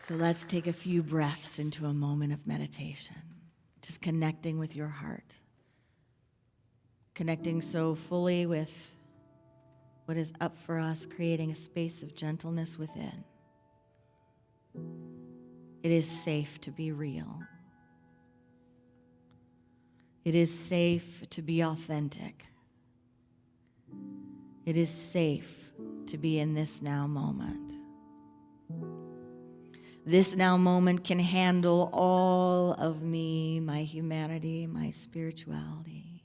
So let's take a few breaths into a moment of meditation, just connecting with your heart, connecting so fully with what is up for us, creating a space of gentleness within. It is safe to be real. It is safe to be authentic. It is safe to be in this now moment. This now moment can handle all of me, my humanity, my spirituality.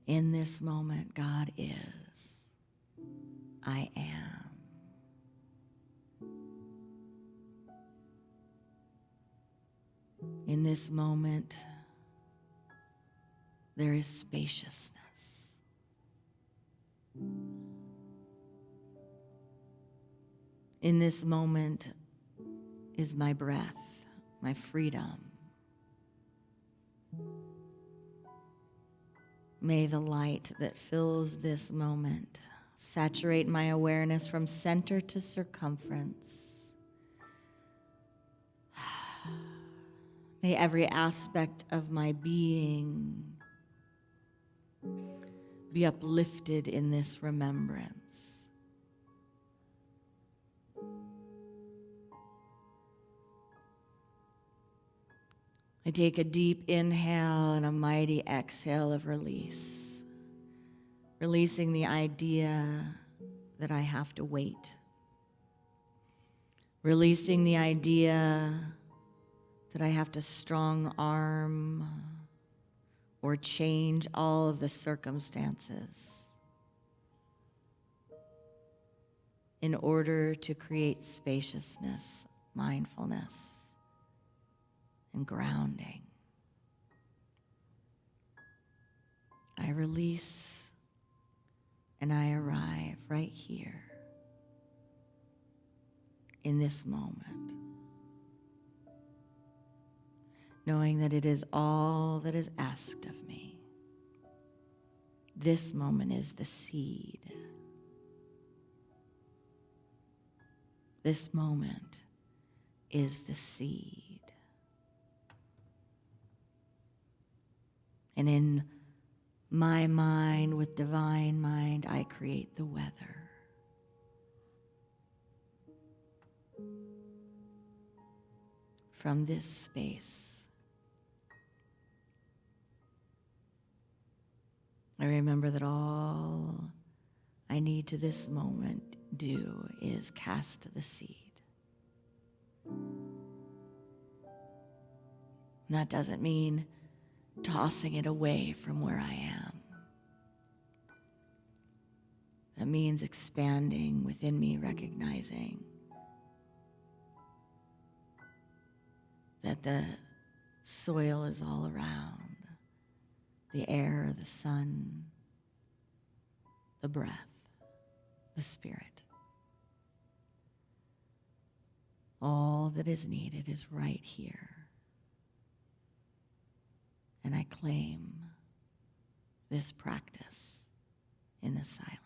In this moment, God is. I am. In this moment, there is spaciousness. In this moment is my breath, my freedom. May the light that fills this moment saturate my awareness from center to circumference. May every aspect of my being be uplifted in this remembrance. I take a deep inhale and a mighty exhale of release, releasing the idea that I have to wait, releasing the idea that I have to strong arm or change all of the circumstances in order to create spaciousness, mindfulness, and grounding. I release and I arrive right here in this moment, knowing that it is all that is asked of me. This moment is the seed. This moment is the seed. And in my mind, with divine mind, I create the weather. From this space, I remember that all I need to this moment do is cast the seed. And that doesn't mean tossing it away from where I am. That means expanding within me, recognizing that the soil is all around, the air, the sun, the breath, the spirit. All that is needed is right here. And I claim this practice in the silence.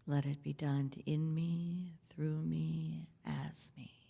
Let it be done in me, through me, as me.